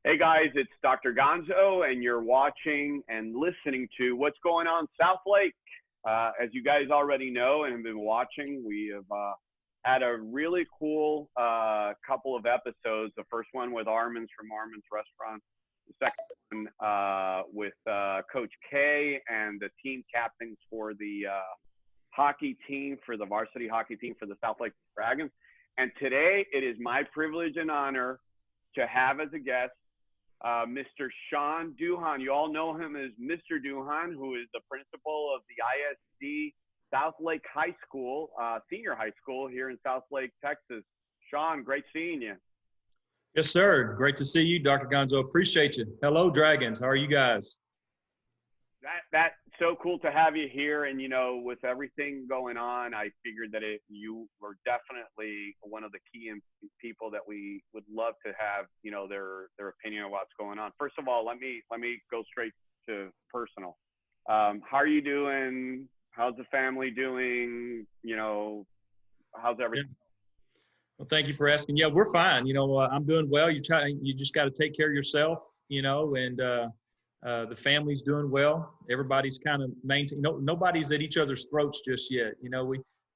Hey guys, it's Dr. Gonzo, and you're watching and listening to What's Going On Southlake. As you guys already know and have been watching, we have had a really cool couple of episodes. The first one with Armin's from Armin's Restaurant. The second one with Coach K and the team captains for the hockey team, for the varsity hockey team for the Southlake Dragons. And today it is my privilege and honor to have as a guest Mr. Shawn Duhon. You all know him as Mr. Duhon, who is the principal of the ISD Southlake High School, Senior High School here in Southlake, Texas. Shawn, great seeing you. Yes, sir. Great to see you, Dr. Gonzo. Appreciate you. Hello, Dragons. How are you guys? That's so cool to have you here. And, you know, with everything going on, I figured that you were definitely one of the key people that we would love to have, you know, their opinion on what's going on. First of all, let me go straight to personal. How are you doing? How's the family doing? You know, how's everything? Well, thank you for asking. Yeah, we're fine. You know, I'm doing well. You just got to take care of yourself, you know, and the family's doing well. Everybody's kind of nobody's at each other's throats just yet. You know,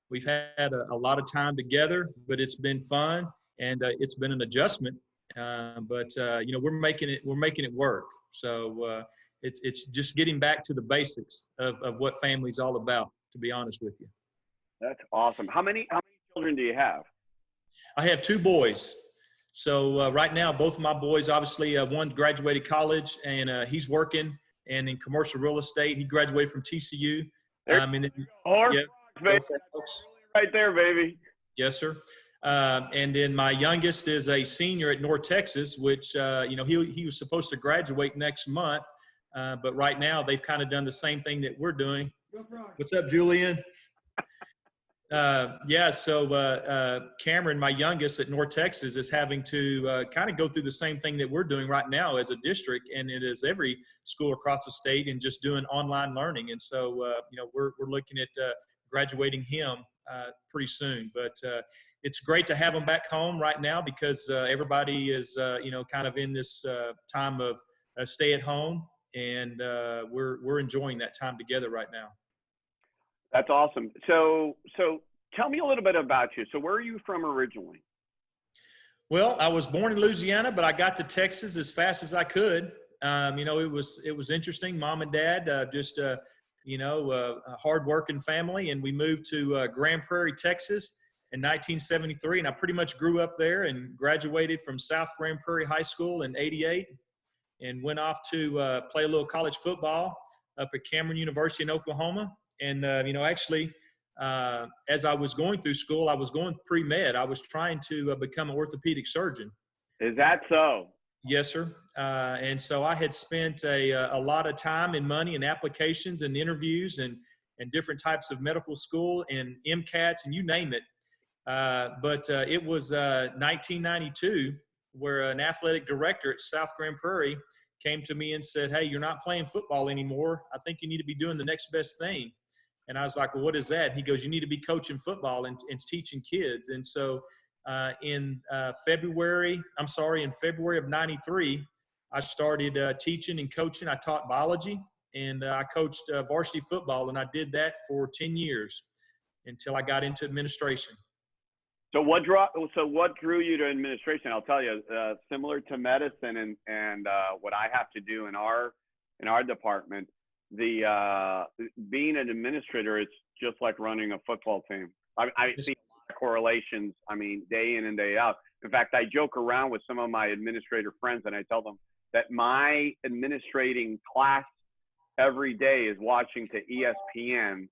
we've had a lot of time together, but it's been fun and it's been an adjustment. But you know, we're making it work. So it's just getting back to the basics of what family's all about, to be honest with you. That's awesome. How many children do you have? I have two boys. So right now, both of my boys, obviously, one graduated college and he's working and in commercial real estate. He graduated from TCU. And then, right there, baby. Yes, sir. And then my youngest is a senior at North Texas, which, you know, he was supposed to graduate next month. But right now, they've kind of done the same thing that we're doing. What's up, Julian? So Cameron, my youngest at North Texas, is having to kind of go through the same thing that we're doing right now as a district, and it is every school across the state, and just doing online learning. And so, you know, we're looking at graduating him pretty soon. But it's great to have him back home right now because everybody is, you know, kind of in this time of stay at home, and we're enjoying that time together right now. That's awesome. So tell me a little bit about you. So where are you from originally? Well, I was born in Louisiana, but I got to Texas as fast as I could. You know, it was interesting. Mom and Dad, you know, a hard-working family, and we moved to Grand Prairie, Texas in 1973, and I pretty much grew up there and graduated from South Grand Prairie High School in '88 and went off to play a little college football up at Cameron University in Oklahoma. And, you know, actually, as I was going through school, I was going pre-med. I was trying to become an orthopedic surgeon. Is that so? Yes, sir. And so I had spent a lot of time and money and applications and interviews and different types of medical school and MCATs and you name it. But it was 1992 where an athletic director at South Grand Prairie came to me and said, "Hey, you're not playing football anymore. I think you need to be doing the next best thing." And I was like, "Well, what is that?" He goes, "You need to be coaching football and teaching kids." And so in February of '93, I started teaching and coaching. I taught biology and I coached varsity football, and I did that for 10 years until I got into administration. So what drew you to administration? I'll tell you, similar to medicine and what I have to do in our department, being an administrator, it's just like running a football team. I see a lot of correlations, I mean, day in and day out. In fact, I joke around with some of my administrator friends and I tell them that my administrating class every day is watching to ESPN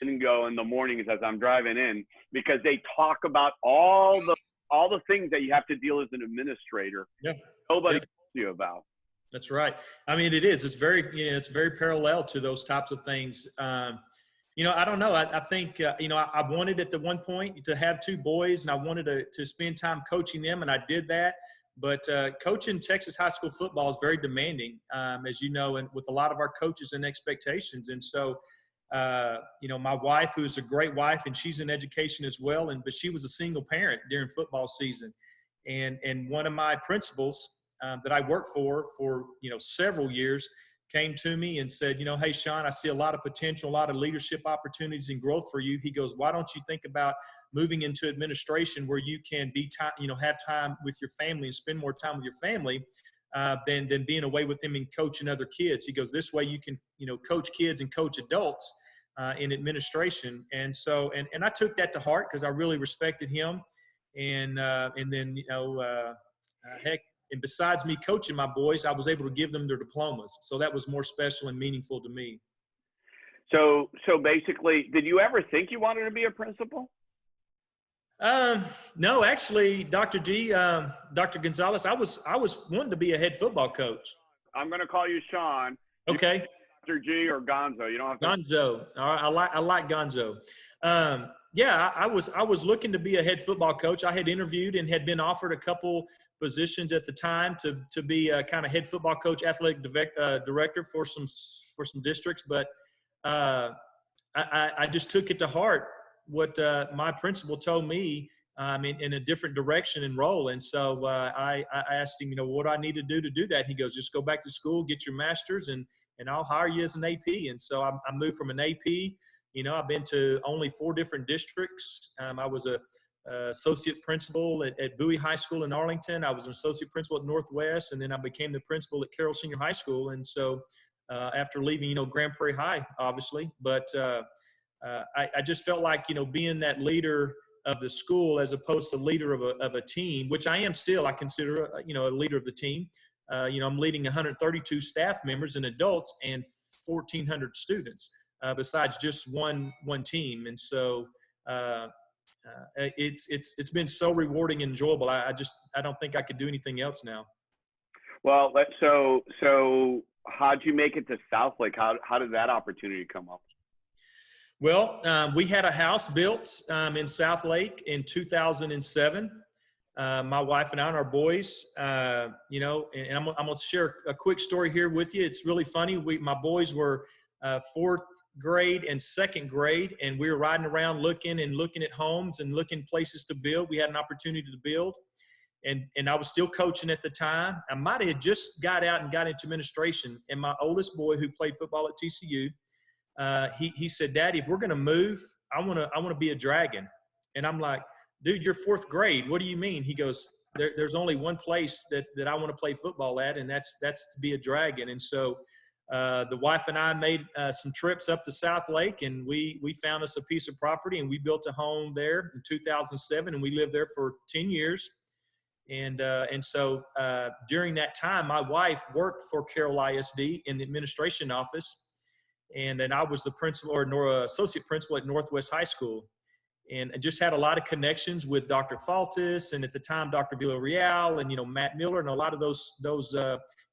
and go in the mornings as I'm driving in, because they talk about all the things that you have to deal as an administrator. Yeah. Nobody told you about. That's right. I mean, it is. It's very parallel to those types of things. You know, I don't know. I think, you know, I wanted at the one point to have two boys, and I wanted to spend time coaching them, and I did that. But coaching Texas high school football is very demanding, as you know, and with a lot of our coaches and expectations. And so, you know, my wife, who's a great wife, and she's in education as well, but she was a single parent during football season. And one of my principals that I worked for several years came to me and said, hey, Shawn, I see a lot of potential, a lot of leadership opportunities and growth for you. He goes, why don't you think about moving into administration where you can have time with your family and spend more time with your family than being away with them and coaching other kids. He goes, this way you can, coach kids and coach adults in administration. And so, and I took that to heart because I really respected him. And then, heck, and besides me coaching my boys, I was able to give them their diplomas. So that was more special and meaningful to me. So basically, did you ever think you wanted to be a principal? No, actually, Dr. Gonzalez, I was wanting to be a head football coach. I'm going to call you Shawn. Okay. Dr. G or Gonzo. You don't have to. Gonzo. All right. I like Gonzo. Yeah, I was looking to be a head football coach. I had interviewed and had been offered a couple positions at the time to be a kind of head football coach, athletic director for some districts. But I just took it to heart what my principal told me in a different direction and role. And so I asked him, what do I need to do that? He goes, just go back to school, get your master's, and I'll hire you as an AP. And so I moved from an AP. I've been to only 4 different districts. I was a associate principal at Bowie High School in Arlington. I was an associate principal at Northwest, and then I became the principal at Carroll Senior High School. And so after leaving, Grand Prairie High, obviously, but I just felt like, being that leader of the school as opposed to leader of a team, which I am still, I consider, a leader of the team. I'm leading 132 staff members and adults and 1,400 students besides just one team. And so it's been so rewarding and enjoyable. I don't think I could do anything else now. Well, so how'd you make it to Southlake? How did that opportunity come up? Well, we had a house built in Southlake in 2007. My wife and I and our boys, and I'm going to share a quick story here with you. It's really funny. My boys were 4th grade and 2nd grade, and we were riding around looking at homes and looking places to build. We had an opportunity to build, and I was still coaching at the time. I might have just got out and got into administration, and my oldest boy, who played football at TCU, he said, Daddy, if we're going to move, I want to be a Dragon. And I'm like, dude, you're 4th grade. What do you mean? He goes, there's only one place that I want to play football at, and that's to be a Dragon. And so the wife and I made some trips up to Southlake, and we found us a piece of property, and we built a home there in 2007, and we lived there for 10 years. And so during that time, my wife worked for Carroll ISD in the administration office, and then I was the principal or associate principal at Northwest High School. And I just had a lot of connections with Dr. Faltis, and at the time, Dr. Villarreal, and, Matt Miller, and a lot of those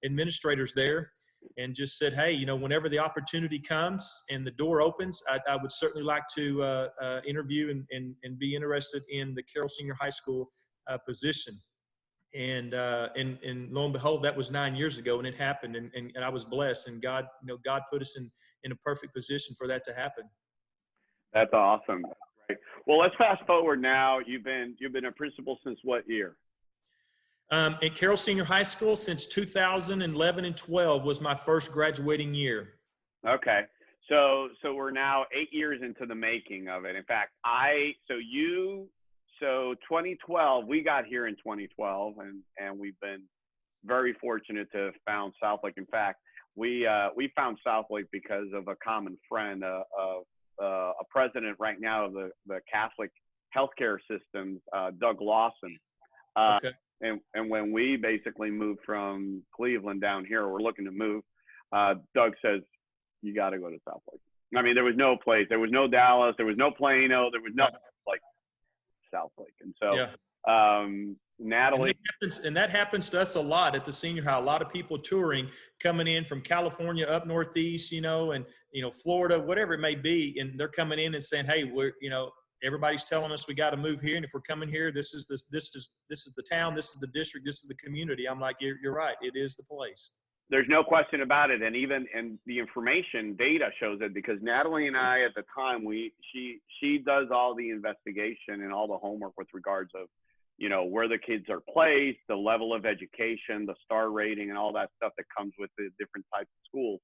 administrators there, and just said, hey, whenever the opportunity comes and the door opens, I would certainly like to interview and be interested in the Carroll Senior High School position. And lo and behold, that was 9 years ago, and it happened, and I was blessed, and God put us in a perfect position for that to happen. That's awesome. Great. Well, let's fast forward now. You've been a principal since what year? At Carroll Senior High School since 2011 and 12 was my first graduating year. Okay. So we're now 8 years into the making of it. In fact, 2012, we got here in 2012, and we've been very fortunate to have found Southlake. In fact, we found Southlake because of a common friend, a president right now of the Catholic healthcare systems, Doug Lawson. Okay. And when we basically moved from Cleveland down here, we're looking to move, Doug says, you got to go to Southlake. I mean, there was no place. There was no Dallas. There was no Plano. There was nothing like Southlake. And so yeah. Natalie. And that happens to us a lot at the senior high. A lot of people touring, coming in from California up northeast, and Florida, whatever it may be, and they're coming in and saying, hey, we're everybody's telling us we got to move here, and if we're coming here, this is the town, this is the district, this is the community. I'm like, you're right, it is the place. There's no question about it, and the information data shows it, because Natalie and I at the time she does all the investigation and all the homework with regards of where the kids are placed, the level of education, the star rating, and all that stuff that comes with the different types of schools.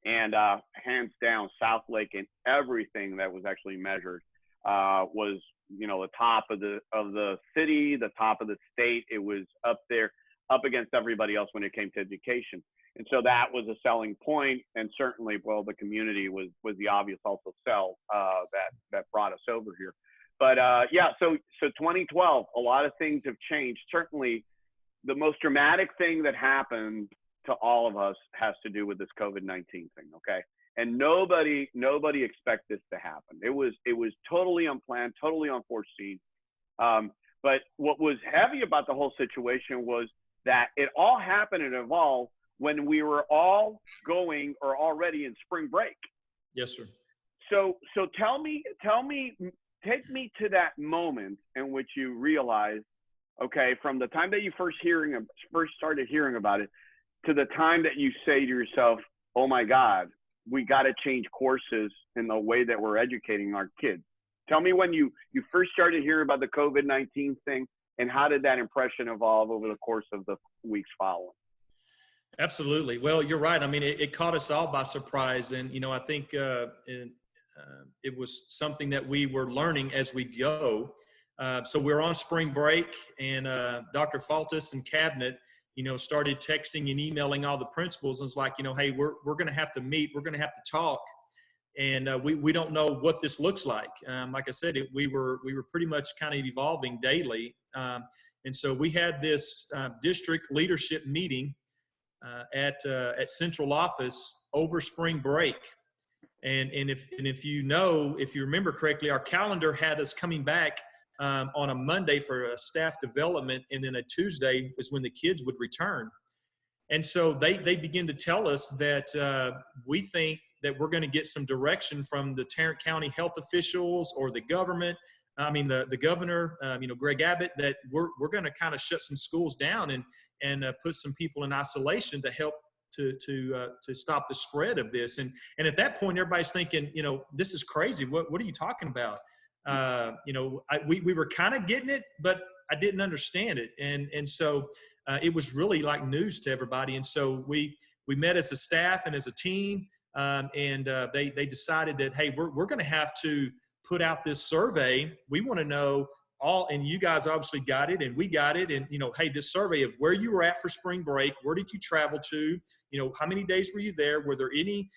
And hands down, Southlake in everything that was actually measured was, the top of the city, the top of the state. It was up there, up against everybody else when it came to education. And so that was a selling point. And certainly, well, the community was the obvious also sell that brought us over here. But so 2012, a lot of things have changed. Certainly, the most dramatic thing that happened to all of us has to do with this COVID-19 thing, okay? And nobody expected this to happen. It was totally unplanned, totally unforeseen. But what was heavy about the whole situation was that it all happened and evolved when we were all going or already in spring break. Yes, sir. So tell me, take me to that moment in which you realized, okay, from the time that you first started hearing about it to the time that you say to yourself, oh my God, we got to change courses in the way that we're educating our kids. Tell me when you first started hearing about the COVID-19 thing, and how did that impression evolve over the course of the weeks following? Absolutely. Well, you're right. I mean, it caught us all by surprise. And, I think it was something that we were learning as we go. So we're on spring break, and Dr. Faltis and cabinet, started texting and emailing all the principals. And it's like, hey, we're going to have to meet. We're going to have to talk. And we don't know what this looks like. Like I said, we were pretty much kind of evolving daily. And so we had this district leadership meeting at central office over spring break. And if you remember correctly, our calendar had us coming back on a Monday for a staff development, and then a Tuesday is when the kids would return. And so they begin to tell us that we think that we're going to get some direction from the Tarrant County health officials or the government. I mean, the governor, Greg Abbott, that we're going to kind of shut some schools down and put some people in isolation to help to stop the spread of this. And at that point, everybody's thinking, this is crazy. What are you talking about? We were kind of getting it, but I didn't understand it. And so it was really like news to everybody. And so we met as a staff and as a team, and they decided that, hey, we're going to have to put out this survey. We want to know all, and you guys obviously got it, and we got it. And, hey, this survey of where you were at for spring break, where did you travel to? How many days were you there? Were there any,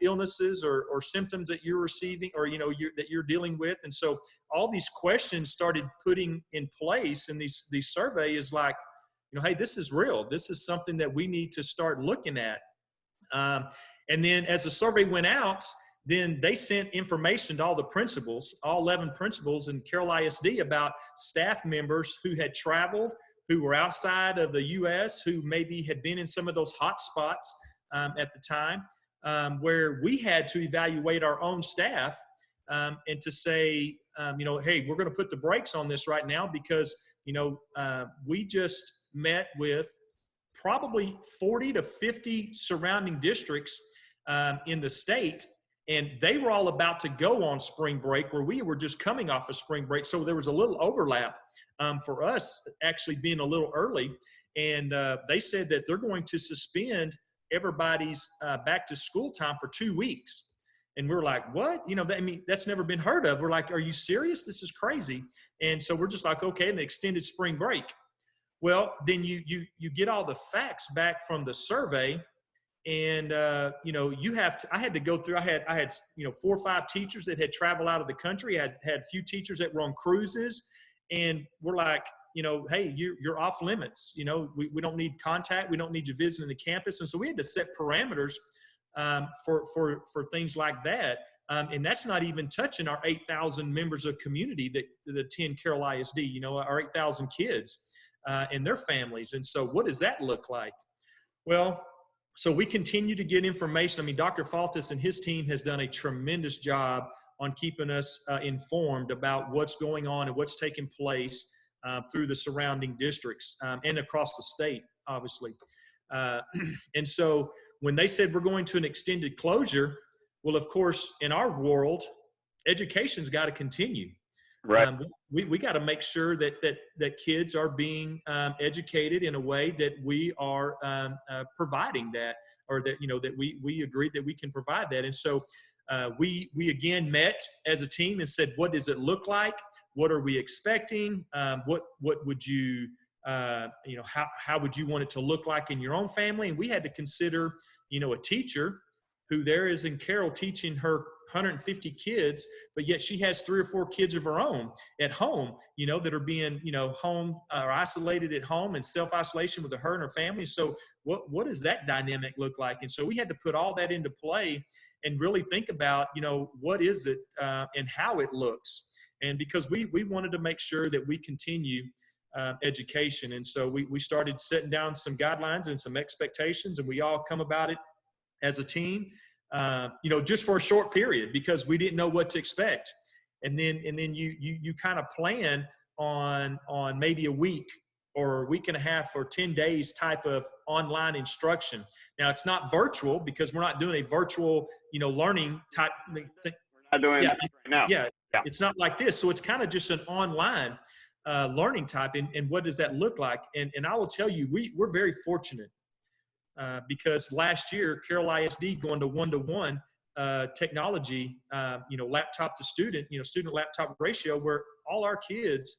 illnesses or symptoms that you're receiving or, that you're dealing with? And so all these questions started putting in place, and these survey is like, hey, this is real. This is something that we need to start looking at. And then as the survey went out, then they sent information to all the principals, all 11 principals in Carroll ISD, about staff members who had traveled, who were outside of the U.S., who maybe had been in some of those hot spots at the time, where we had to evaluate our own staff and to say, hey, we're going to put the brakes on this right now because, we just met with probably 40 to 50 surrounding districts in the state. And they were all about to go on spring break, where we were just coming off of spring break. So there was a little overlap for us actually being a little early. And they said that they're going to suspend everybody's back to school time for 2 weeks. And we're like, what? That's never been heard of. We're like, are you serious? This is crazy. And so we're just like, okay, an extended spring break. Well, then you get all the facts back from the survey. And, I had to go through, I had 4 or 5 teachers that had traveled out of the country. I had a few teachers that were on cruises, and we're like, hey, you're off limits. We don't need contact. We don't need you visiting the campus. And so we had to set parameters for things like that. And that's not even touching our 8,000 members of community that attend Carroll ISD, our 8,000 kids and their families. And so what does that look like? Well, so we continue to get information. Dr. Faltis and his team has done a tremendous job on keeping us informed about what's going on and what's taking place through the surrounding districts and across the state, obviously. And so when they said we're going to an extended closure, well, of course, in our world, education's got to continue. Right. We got to make sure that kids are being educated in a way that we are providing that, or that, that we agree that we can provide that. And so we again met as a team and said, what does it look like? What are we expecting? What would you how would you want it to look like in your own family? And we had to consider, a teacher who there is in Carroll teaching her 150 kids, but yet she has 3 or 4 kids of her own at home, that are being, home or isolated at home and self-isolation with her and her family. So what does that dynamic look like? And so we had to put all that into play and really think about, what is it and how it looks. And because we wanted to make sure that we continue education. And so we started setting down some guidelines and some expectations, and we all come about it as a team, just for a short period, because we didn't know what to expect. And then you kind of plan on maybe a week or a week and a half or 10 days type of online instruction. Now, it's not virtual because we're not doing a virtual, learning type thing. We're not doing that right now. Yeah. It's not like this. So it's kind of just an online learning type. And what does that look like? And I will tell you, we're very fortunate because last year, Carroll ISD going to 1-to-1 technology, laptop to student, student laptop ratio, where all our kids,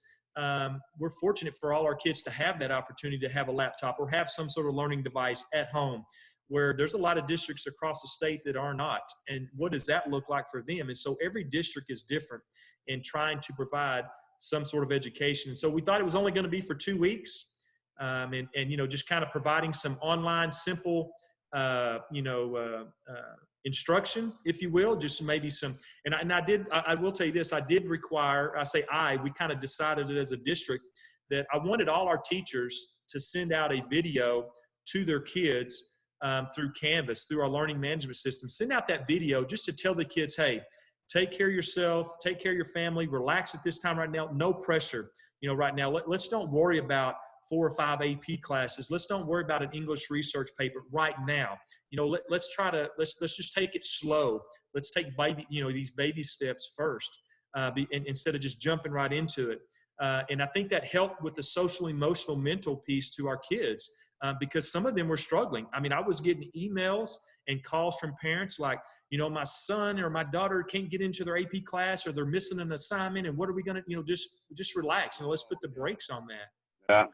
we're fortunate for all our kids to have that opportunity to have a laptop or have some sort of learning device at home, where there's a lot of districts across the state that are not. And what does that look like for them? And so every district is different in trying to provide some sort of education. So we thought it was only going to be for 2 weeks. And just kind of providing some online, simple, instruction, if you will, just maybe some, I will tell you this, we kind of decided it as a district that I wanted all our teachers to send out a video to their kids through Canvas, through our learning management system. Send out that video just to tell the kids, hey, take care of yourself, take care of your family, relax at this time right now, no pressure. Right now, let's don't worry about 4 or 5 AP classes. Let's don't worry about an English research paper right now. Let's just take it slow. Let's take these baby steps first, instead of just jumping right into it. And I think that helped with the social, emotional, mental piece to our kids because some of them were struggling. I mean, I was getting emails and calls from parents like, my son or my daughter can't get into their AP class, or they're missing an assignment, and what are we going to, just relax. Let's put the brakes on that. Yeah.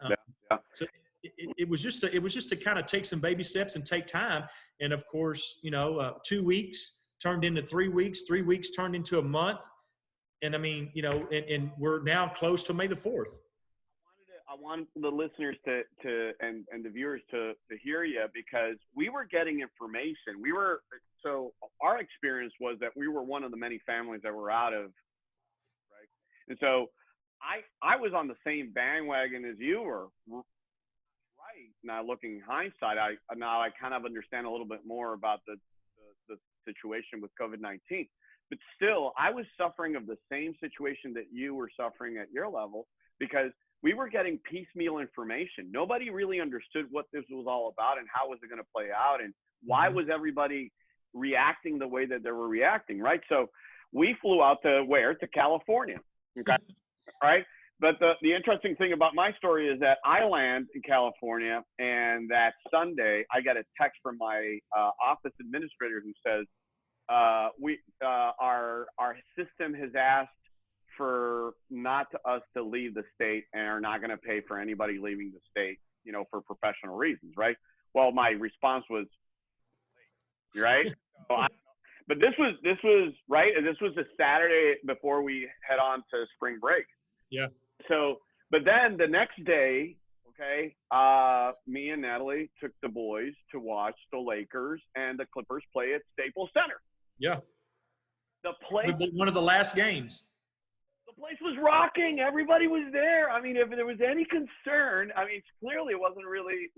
So it was just to kind of take some baby steps and take time. And of course, 2 weeks turned into 3 weeks, 3 weeks turned into a month. And I mean, and we're now close to May the 4th. I want the listeners and the viewers to hear you, because we were getting information. So our experience was that we were one of the many families that were out of, right? And so I was on the same bandwagon as you were, right? Now, looking hindsight, I kind of understand a little bit more about the situation with COVID-19. But still, I was suffering of the same situation that you were suffering at your level, because we were getting piecemeal information. Nobody really understood what this was all about and how was it going to play out and why was everybody reacting the way that they were reacting, right? So we flew out to California, okay? Right? But the interesting thing about my story is that I land in California, and that Sunday I get a text from my office administrator who says, our system has asked for us to leave the state and are not going to pay for anybody leaving the state, for professional reasons, right? Well, my response was, right? But this was right. This was the Saturday before we head on to spring break. Yeah. So, but then the next day, okay, me and Natalie took the boys to watch the Lakers and the Clippers play at Staples Center. Yeah. One of the last games. The place was rocking. Everybody was there. I mean, if there was any concern, clearly it wasn't really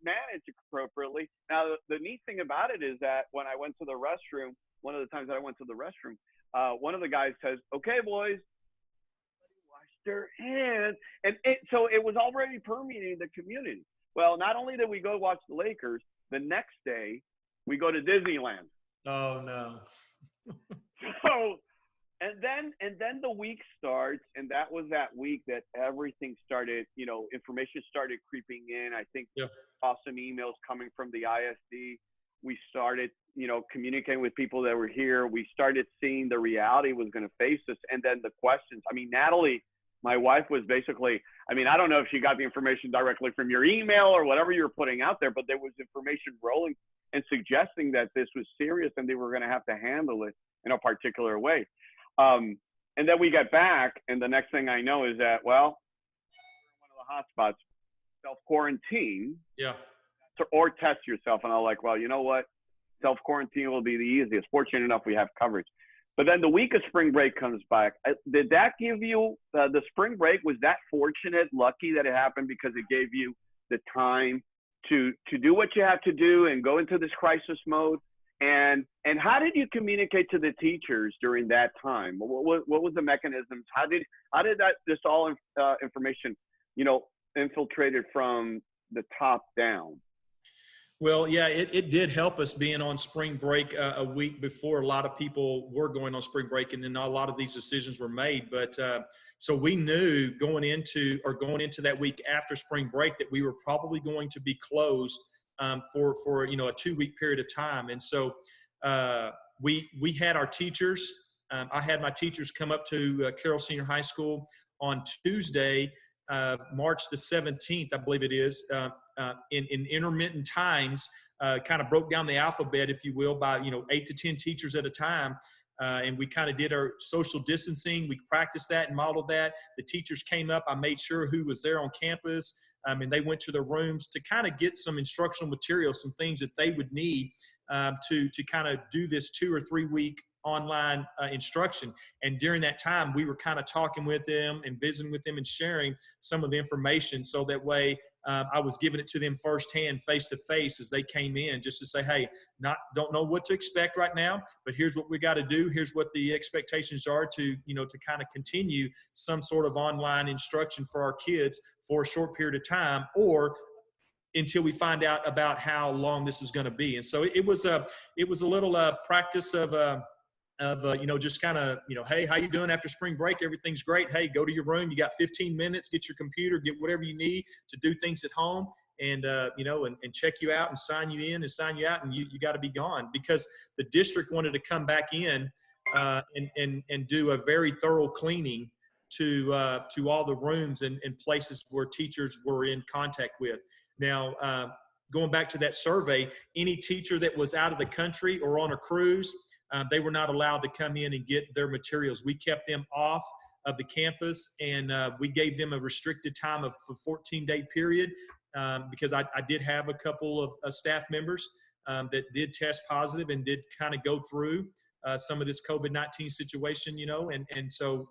managed appropriately. Now, the neat thing about it is that when I went to the restroom, one of the times that I went to the restroom, one of the guys says, "Okay, boys, wash their hands." And so it was already permeating the community. Well, not only did we go watch the Lakers, the next day we go to Disneyland. Oh, no. So And then the week starts, and that was that week that everything started, information started creeping in. I think Yeah. saw some emails coming from the ISD. We started, communicating with people that were here. We started seeing the reality was going to face us, and then the questions. I mean, Natalie, my wife, was basically, I don't know if she got the information directly from your email or whatever you were putting out there, but there was information rolling and suggesting that this was serious and they were going to have to handle it in a particular way. And then we get back, and the next thing I know is that, well, one of the hot spots, self-quarantine, Yeah. or test yourself. And I'm like, well, you know what? Self-quarantine will be the easiest. Fortunate enough, we have coverage. But then the week of spring break comes back. Did that give you, the spring break, was that fortunate, lucky that it happened because it gave you the time to do what you have to do and go into this crisis mode? And how did you communicate to the teachers during that time? What was the mechanisms? How did this all information, infiltrated from the top down? Well, yeah, it did help us being on spring break a week before a lot of people were going on spring break, and then a lot of these decisions were made. But so we knew going into that week after spring break that we were probably going to be closed for a 2-week period of time. And so we had our teachers. I had my teachers come up to Carroll Senior High School on Tuesday, March the 17th, I believe it is, in intermittent times, kind of broke down the alphabet, if you will, by 8 to 10 teachers at a time. And we kind of did our social distancing. We practiced that and modeled that. The teachers came up. I made sure who was there on campus, and they went to their rooms to kind of get some instructional material, some things that they would need to kind of do this 2 or 3 week online instruction. And during that time, we were kind of talking with them and visiting with them and sharing some of the information. So that way, I was giving it to them firsthand, face to face, as they came in, just to say, hey, don't know what to expect right now, but here's what we got to do. Here's what the expectations are to kind of continue some sort of online instruction for our kids for a short period of time, or until we find out about how long this is going to be. And so it was a little practice of just kind of, hey, how you doing after spring break? Everything's great. Hey, go to your room. You got 15 minutes, get your computer, get whatever you need to do things at home, and check you out and sign you in and sign you out, and you got to be gone, because the district wanted to come back in and do a very thorough cleaning to all the rooms and places where teachers were in contact with. Now, going back to that survey, any teacher that was out of the country or on a cruise, they were not allowed to come in and get their materials. We kept them off of the campus, and we gave them a restricted time of a 14-day period because I did have a couple of staff members that did test positive and did kind of go through some of this COVID-19 situation, and so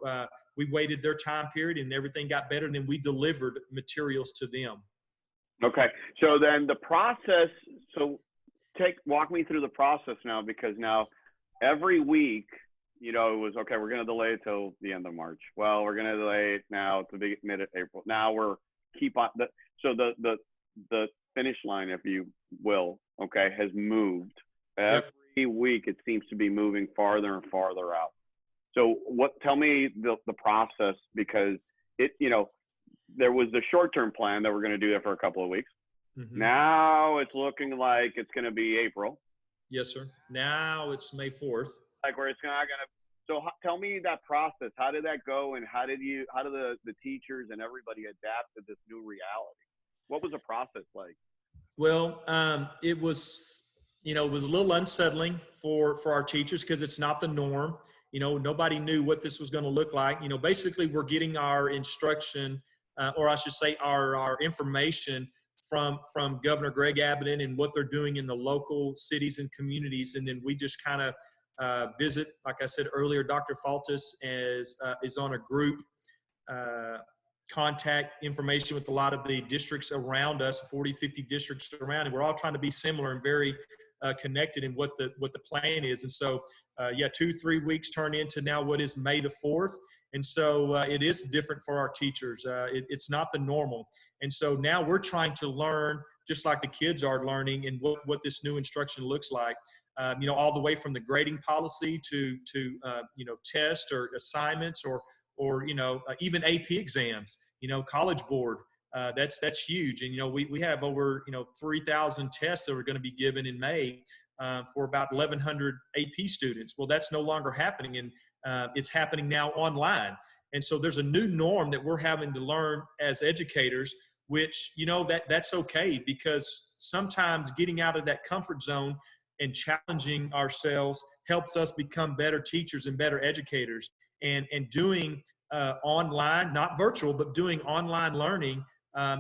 we waited their time period, and everything got better, and then we delivered materials to them. Okay. So then the process, walk me through the process now, because now every week, it was, okay, we're going to delay it till the end of March. Well, we're going to delay it now to the mid of April. Now we're the finish line, if you will, okay, has moved. Every week it seems to be moving farther and farther out. So tell me the process, because there was the short-term plan that we're going to do that for a couple of weeks. Mm-hmm. Now it's looking like it's going to be April. Yes, sir. Now it's May 4th. Like where it's not going to. So tell me that process. How did that go, and how did the teachers and everybody adapt to this new reality? What was the process like? Well, it was a little unsettling for our teachers, because it's not the norm. Nobody knew what this was going to look like. Basically we're getting our instruction, or I should say our information from Governor Greg Abbott and what they're doing in the local cities and communities. And then we just kind of visit, like I said earlier, Dr. Faltis is on a group contact information with a lot of the districts around us, 40, 50 districts around, and we're all trying to be similar and very connected in what the plan is. And so, 2-3 weeks turn into now what is May the 4th. And so it is different for our teachers. It's not the normal. And so now we're trying to learn just like the kids are learning and what this new instruction looks like. You know, all the way from the grading policy to you know, tests or assignments or you know, even AP exams, you know, College Board. That's huge. And, you know, we have over, you know, 3,000 tests that are going to be given in May for about 1,100 AP students. Well, that's no longer happening, and it's happening now online. And so there's a new norm that we're having to learn as educators, which, you know, that's okay, because sometimes getting out of that comfort zone and challenging ourselves helps us become better teachers and better educators. And doing online, not virtual, but doing online learning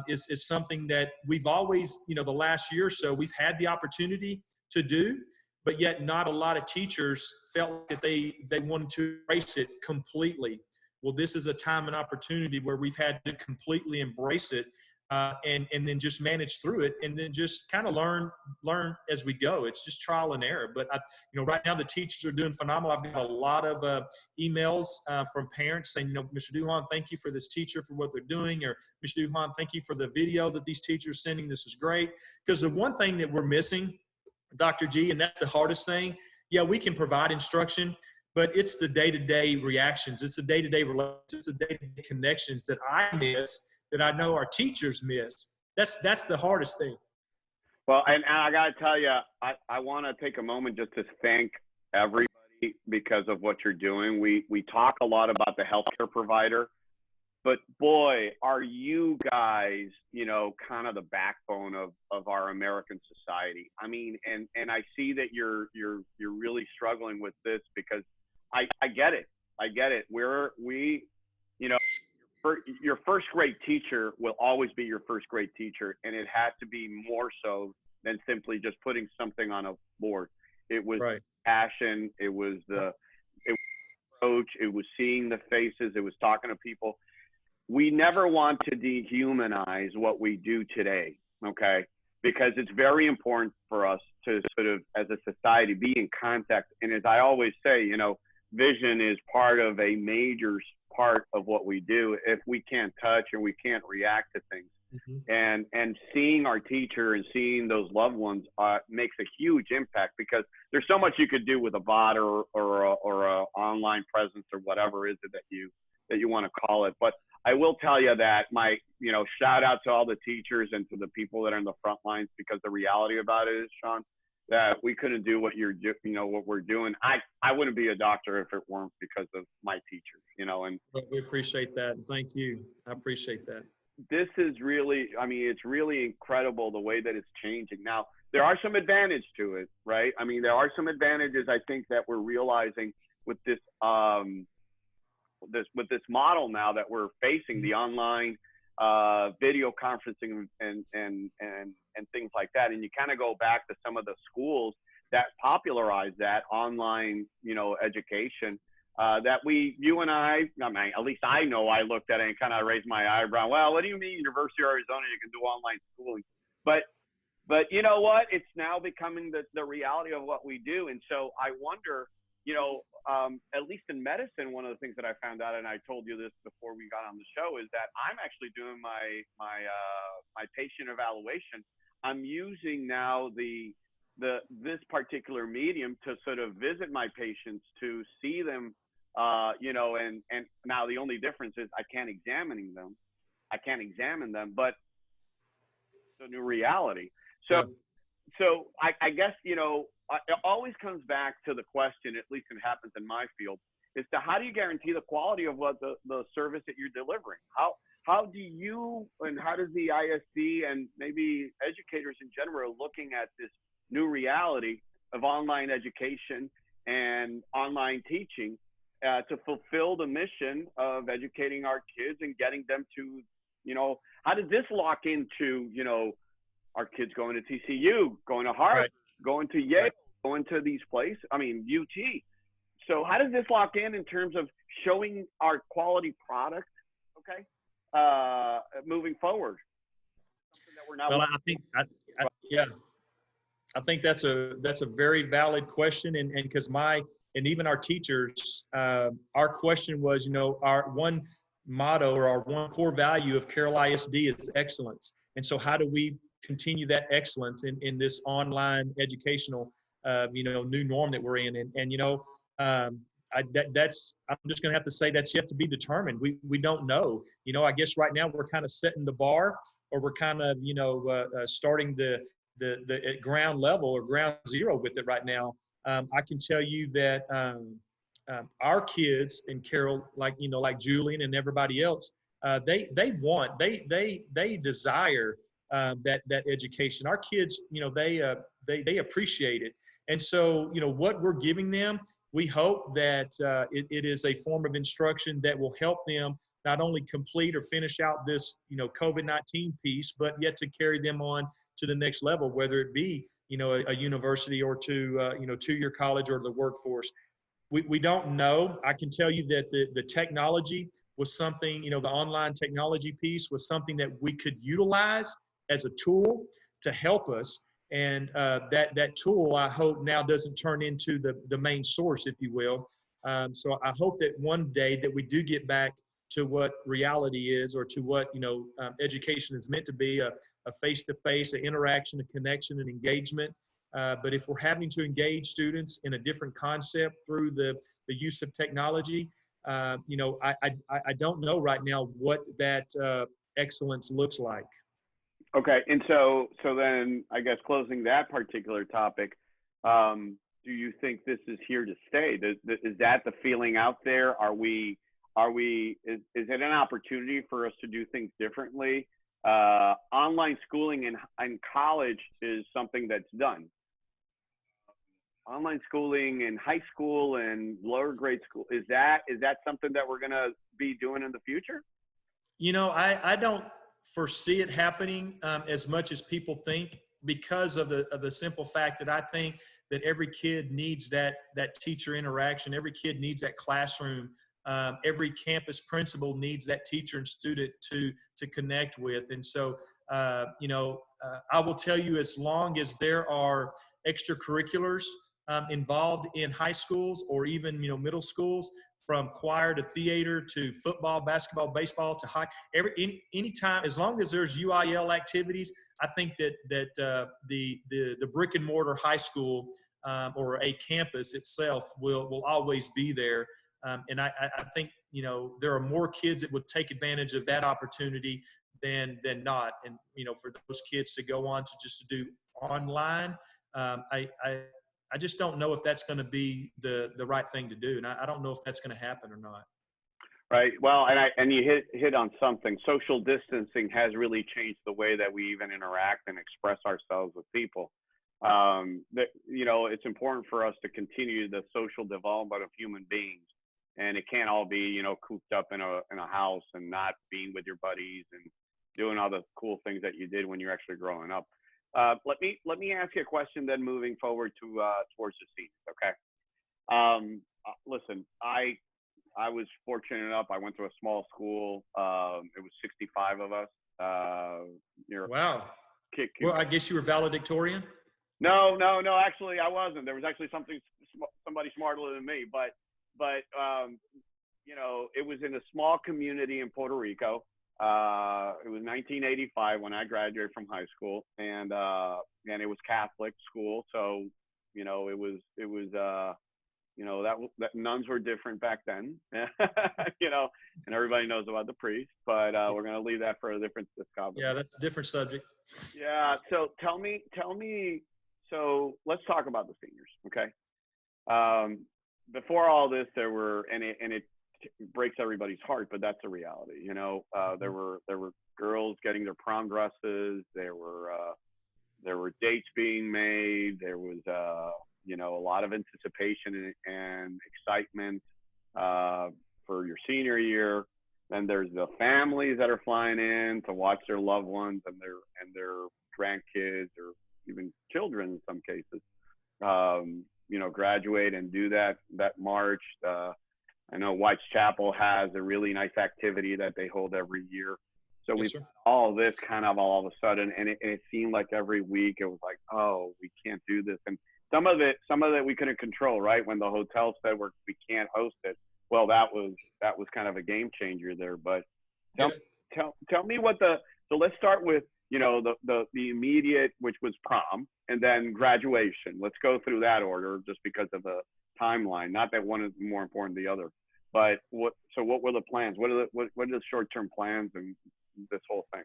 is something that we've always, you know, the last year or so, we've had the opportunity to do, but yet not a lot of teachers felt that they wanted to embrace it completely. Well, this is a time and opportunity where we've had to completely embrace it and then just manage through it, and then just kind of learn as we go. It's just trial and error. But you know, right now the teachers are doing phenomenal. I've got a lot of emails from parents saying, you know, Mr. Duhon, thank you for this teacher for what they're doing, or Mr. Duhon, thank you for the video that these teachers are sending. This is great. Because the one thing that we're missing, Dr. G, and that's the hardest thing. Yeah, we can provide instruction, but it's the day-to-day reactions. It's the day-to-day relations. It's the day-to-day connections that I miss, that I know our teachers miss. That's the hardest thing. Well, and I got to tell you, I want to take a moment just to thank everybody because of what you're doing. We talk a lot about the healthcare provider, but boy, are you guys, you know, kind of the backbone of our American society. I mean, and I see that you're really struggling with this, because I get it. I get it. We, you know, your first grade teacher will always be your first grade teacher, and it had to be more so than simply just putting something on a board. It was right. Passion. It was the approach. It was seeing the faces. It was talking to people. We never want to dehumanize what we do today, okay? Because it's very important for us to sort of, as a society, be in contact. And as I always say, you know, vision is part of a major part of what we do. If we can't touch and we can't react to things, and seeing our teacher and seeing those loved ones makes a huge impact, because there's so much you could do with a bot or a online presence or whatever is it that you want to call it. But I will tell you that my, you know, shout out to all the teachers and to the people that are in the front lines, because the reality about it is, Shawn, that we couldn't do what what we're doing. I wouldn't be a doctor if it weren't because of my teachers, you know. And we appreciate that. Thank you. I appreciate that. This is really, I mean, it's really incredible the way that it's changing. Now, there are some advantages to it, right? I mean, there are some advantages, I think, that we're realizing with this with this model now that we're facing, the online video conferencing and things like that. And you kind of go back to some of the schools that popularized that online, you know, education that you and I mean, at least I know I looked at it and kind of raised my eyebrow. Well, what do you mean University of Arizona, you can do online schooling? But you know what? It's now becoming the reality of what we do. And so I wonder, you know, at least in medicine, one of the things that I found out, and I told you this before we got on the show, is that I'm actually doing my patient evaluation. I'm using now this particular medium to sort of visit my patients, to see them, you know, and now the only difference is I can't examine them, but it's a new reality. So I guess, you know, it always comes back to the question, at least it happens in my field, is to how do you guarantee the quality of what the service that you're delivering? How do you, and how does the ISD and maybe educators in general looking at this new reality of online education and online teaching to fulfill the mission of educating our kids and getting them to, you know, how does this lock into, you know, our kids going to TCU, going to Harvard, right, going to Yale, right, going to these places, I mean, UT. So how does this lock in terms of showing our quality product, okay, moving forward? Something that we're not. Well, I think that's a very valid question, and because and even our teachers, our question was, you know, our one motto or our one core value of Carroll ISD is excellence. And so how do we continue that excellence in this online educational, new norm that we're in. I'm just going to have to say that's yet to be determined. We don't know. I guess right now we're kind of setting the bar, or we're kind of, starting the at ground level or ground zero with it right now. I can tell you that our kids in Carroll, like Julian and everybody else, they desire that education. Our kids, they appreciate it, and so what we're giving them, we hope that it is a form of instruction that will help them not only complete or finish out this COVID-19 piece, but yet to carry them on to the next level, whether it be a university or to two-year college or the workforce. We don't know. I can tell you that the technology was something, the online technology piece was something that we could utilize as a tool to help us. And that tool, I hope, now doesn't turn into the main source, if you will. So I hope that one day that we do get back to what reality is, or to what education is meant to be, a face-to-face, an interaction, a connection, an engagement. But if we're having to engage students in a different concept through the use of technology, I don't know right now what that excellence looks like. Okay, and so then I guess closing that particular topic, do you think this is here to stay? Is that the feeling out there? Is it an opportunity for us to do things differently? Online schooling in college is something that's done. Online schooling in high school and lower grade school, is that something that we're going to be doing in the future? I don't foresee it happening as much as people think, because of the simple fact that I think that every kid needs that teacher interaction. Every kid needs that classroom. Every campus principal needs that teacher and student to connect with. And so, I will tell you, as long as there are extracurriculars involved in high schools, or even middle schools, from choir to theater to football, basketball, baseball to anytime, as long as there's UIL activities, I think that the brick and mortar high school or a campus itself will always be there. And I think there are more kids that would take advantage of that opportunity than not. And for those kids to go on to do online, I just don't know if that's going to be the right thing to do. And I don't know if that's going to happen or not. Right. Well, and you hit on something. Social distancing has really changed the way that we even interact and express ourselves with people. It's important for us to continue the social development of human beings, and it can't all be, cooped up in a house and not being with your buddies and doing all the cool things that you did when you're actually growing up. Let me ask you a question then, moving forward towards the scenes. Okay. Listen, I was fortunate enough. I went to a small school. It was 65 of us. Wow. Well, I guess you were valedictorian? No. Actually, I wasn't. There was actually somebody smarter than me. But it was in a small community in Puerto Rico. It was 1985 when I graduated from high school, and it was Catholic school. So, that nuns were different back then, and everybody knows about the priest, but we're going to leave that for a different discussion. Yeah, that's a different subject. Yeah. So tell me, so let's talk about the seniors. Okay. Before all this, there were, and it breaks everybody's heart, but that's a reality. There were girls getting their prom dresses. There were dates being made. There was, a lot of anticipation and excitement for your senior year. Then there's the families that are flying in to watch their loved ones and their grandkids, or even children in some cases, graduate and do that march. I know Whitechapel has a really nice activity that they hold every year. So yes, we all this kind of all of a sudden, and it seemed like every week it was like, oh, we can't do this. And some of it we couldn't control, right? When the hotel said we can't host it, well, that was kind of a game changer there. But tell me so let's start with the immediate, which was prom, and then graduation. Let's go through that order just because of the timeline. Not that one is more important than the other, but what were the plans? What are the short-term plans and this whole thing?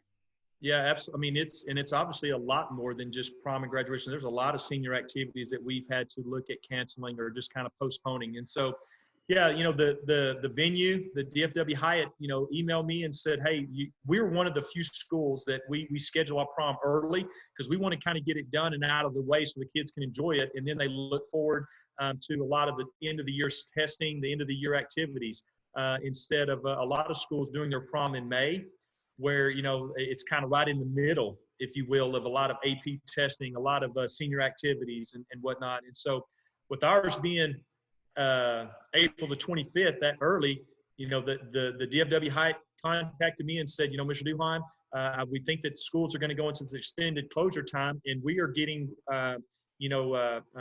Yeah, absolutely. I mean, it's obviously a lot more than just prom and graduation. There's a lot of senior activities that we've had to look at canceling or just kind of postponing. And so, yeah, the venue, the DFW Hyatt, emailed me and said, hey, we're one of the few schools that we schedule our prom early because we want to kind of get it done and out of the way so the kids can enjoy it. And then they look forward to a lot of the end of the year testing, the end of the year activities, instead of a lot of schools doing their prom in May, where, it's kind of right in the middle, if you will, of a lot of AP testing, a lot of senior activities and whatnot. And so with ours being April the 25th, that early, the DFW Hyatt contacted me and said, Mr. Duhon, we think that schools are going to go into this extended closure time, and we are getting,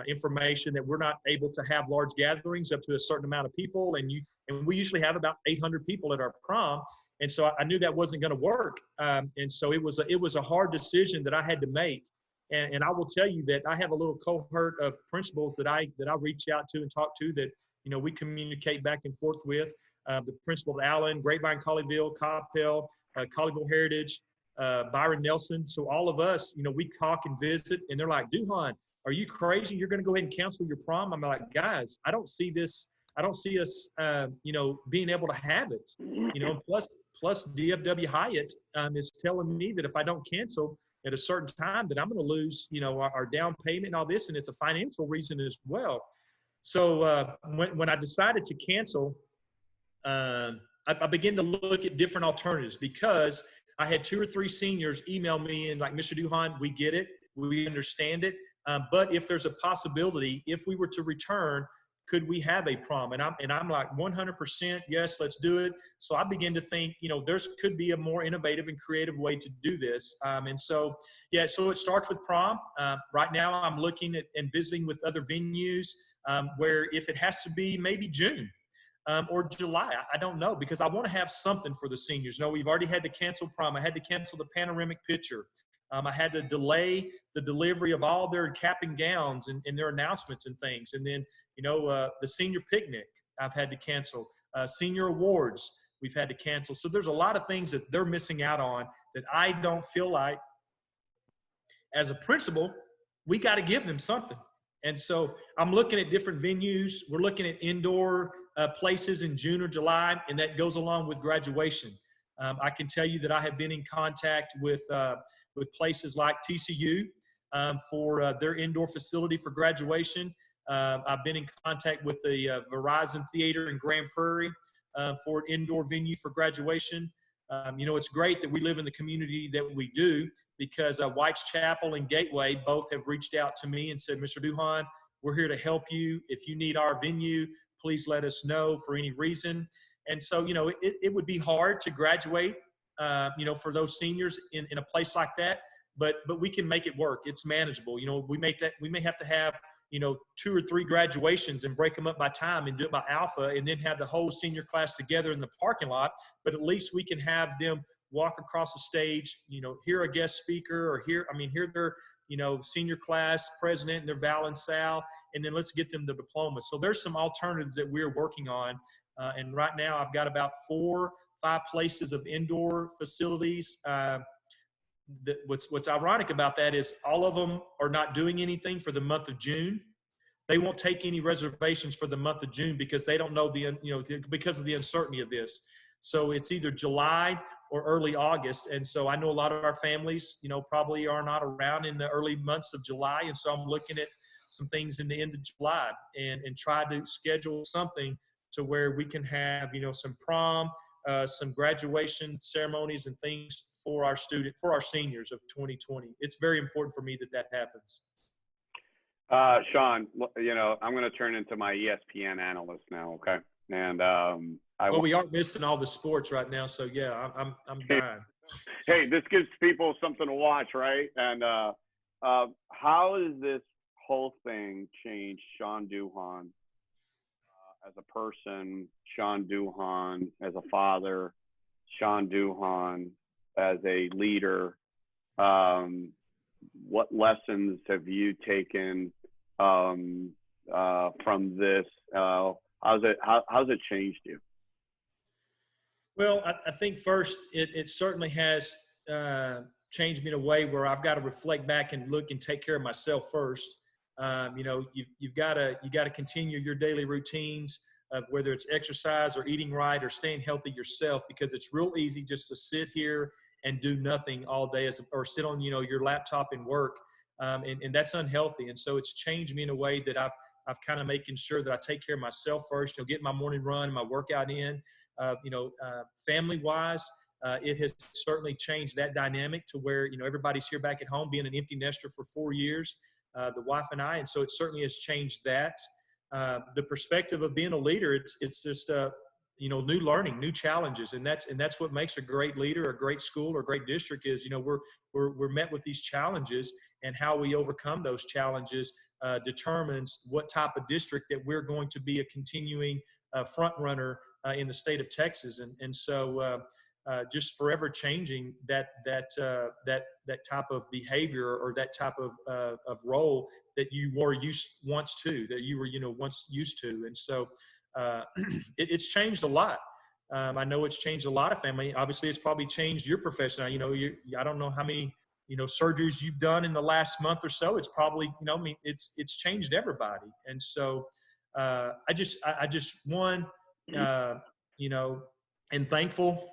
information that we're not able to have large gatherings up to a certain amount of people. And we usually have about 800 people at our prom. And so I knew that wasn't going to work. And so it was a hard decision that I had to make. And I will tell you that I have a little cohort of principals that I reach out to and talk to that, we communicate back and forth with. The principal of Allen, Grapevine, Colleyville, Coppell, Colleyville Heritage, Byron Nelson. So all of us, we talk and visit, and they're like, Duhon, are you crazy? You're going to go ahead and cancel your prom? I'm like, guys, I don't see us, being able to have it, plus DFW Hyatt is telling me that if I don't cancel at a certain time, that I'm going to lose, our down payment and all this. And it's a financial reason as well. So when I decided to cancel, I began to look at different alternatives because I had 2 or 3 seniors email me and like, Mr. Duhon, we get it. We understand it. But if there's a possibility, if we were to return, could we have a prom? And I'm like 100% yes, let's do it. So I began to think, there's could be a more innovative and creative way to do this. And so, yeah, so it starts with prom. Right now I'm looking at and visiting with other venues where if it has to be maybe June or July, I don't know, because I want to have something for the seniors. We've already had to cancel prom. I had to cancel the panoramic picture. I had to delay the delivery of all their cap and gowns and their announcements and things. And then, the senior picnic I've had to cancel. Senior awards we've had to cancel. So there's a lot of things that they're missing out on that I don't feel like, as a principal, we got to give them something. And so I'm looking at different venues. We're looking at indoor places in June or July, and that goes along with graduation. I can tell you that I have been in contact with places like TCU for their indoor facility for graduation. I've been in contact with the Verizon Theater in Grand Prairie for an indoor venue for graduation. It's great that we live in the community that we do, because White's Chapel and Gateway both have reached out to me and said, Mr. Duhon, we're here to help you. If you need our venue, please let us know for any reason. And so, it would be hard to graduate, for those seniors in a place like that, but we can make it work. It's manageable. We may have to have, 2 or 3 graduations and break them up by time and do it by alpha, and then have the whole senior class together in the parking lot. But at least we can have them walk across the stage, hear a guest speaker, or hear their, senior class president and their Val and Sal, and then let's get them the diploma. So there's some alternatives that we're working on. And right now I've got about 4 or 5 places of indoor facilities. What's ironic about that is all of them are not doing anything for the month of June. They won't take any reservations for the month of June because they don't know because of the uncertainty of this. So it's either July or early August. And so I know a lot of our families, probably are not around in the early months of July. And so I'm looking at some things in the end of July and try to schedule something to where we can have, some prom, some graduation ceremonies and things for our seniors of 2020. It's very important for me that happens. Shawn, I'm going to turn into my ESPN analyst now. Okay. And, we aren't missing all the sports right now. So yeah, I'm dying. Hey, this gives people something to watch, right? And, how does this whole thing change Shawn Duhon as a person, Shawn Duhon as a father, Shawn Duhon as a leader, what lessons have you taken from this? How's it changed you? Well, I think first it certainly has changed me in a way where I've got to reflect back and look and take care of myself first. You know, you've got to continue your daily routines of whether it's exercise or eating right or staying healthy yourself, because it's real easy just to sit here and do nothing all day, or sit on, you know, your laptop and work, and that's unhealthy. And so it's changed me in a way that I've kind of making sure that I take care of myself first. You know, get my morning run, my workout in. Family wise, it has certainly changed that dynamic to where, you know, everybody's here back at home, being an empty nester for 4 years, the wife and I, and so it certainly has changed that. The perspective of being a leader, it's just new learning, new challenges, and that's what makes a great leader, a great school, or a great district is, you know, we're met with these challenges, and how we overcome those challenges determines what type of district that we're going to be a continuing front runner in the state of Texas. And so just forever changing that type of behavior, or that type of role that you were once used to. And so it's changed a lot. I know it's changed a lot of family. Obviously, it's probably changed your profession. You know, I don't know how many, you know, surgeries you've done in the last month or so. It's probably, you know, I mean, it's changed everybody. And so I just you know, and thankful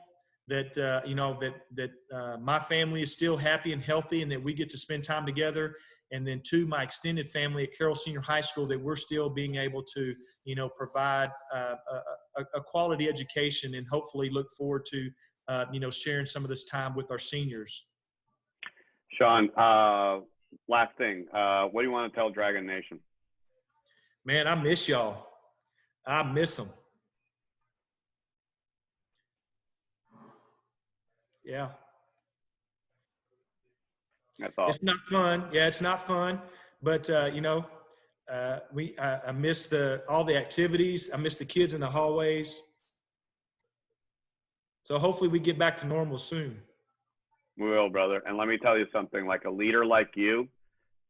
that my family is still happy and healthy, and that we get to spend time together. And then two, my extended family at Carroll Senior High School, that we're still being able to, you know, provide a quality education, and hopefully look forward to, sharing some of this time with our seniors. Shawn, last thing, what do you want to tell Dragon Nation? Man, I miss y'all. I miss them. Yeah. That's all. It's not fun. Yeah, it's not fun. But, I miss all the activities. I miss the kids in the hallways. So hopefully we get back to normal soon. We will, brother. And let me tell you something, like a leader like you,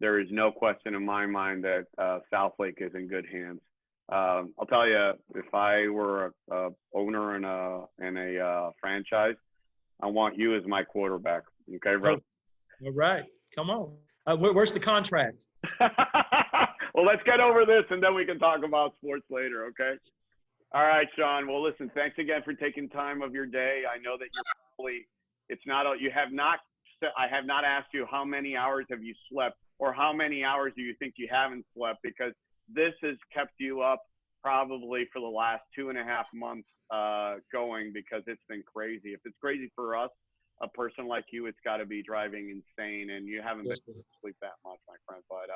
there is no question in my mind that Southlake is in good hands. I'll tell you, if I were a owner in a franchise, I want you as my quarterback. Okay, brother? All right. Come on. Where's the contract? Well, let's get over this, and then we can talk about sports later, okay? All right, Shawn. Well, listen, thanks again for taking time of your day. I know that you're probably, I have not asked you how many hours have you slept, or how many hours do you think you haven't slept, because this has kept you up probably for the last 2.5 months going, because it's been crazy. If it's crazy for us, a person like you, it's got to be driving insane, and you haven't been able to sleep that much, my friend. But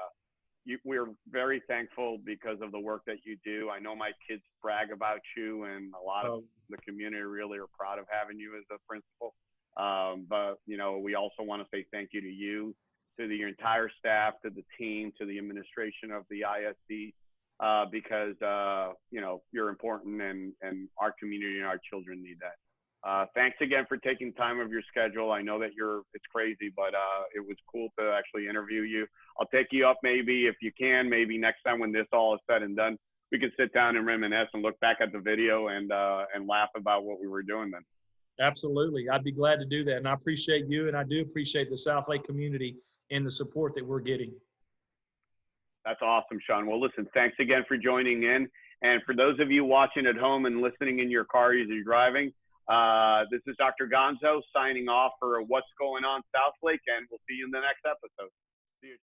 we're very thankful because of the work that you do. I know my kids brag about you, and a lot of the community really are proud of having you as a principal. But, you know, we also want to say thank you to you, to your entire staff, to the team, to the administration of the ISD, because, you're important, and our community and our children need that. Thanks again for taking time of your schedule. I know that it's crazy, but it was cool to actually interview you. I'll take you up maybe, if you can, maybe next time when this all is said and done, we can sit down and reminisce and look back at the video and laugh about what we were doing then. Absolutely. I'd be glad to do that. And I appreciate you, and I do appreciate the Southlake community and the support that we're getting. That's awesome, Shawn. Well, listen, thanks again for joining in. And for those of you watching at home and listening in your car as you're driving, this is Dr. Gonzo signing off for What's Going On Southlake, and we'll see you in the next episode. See you.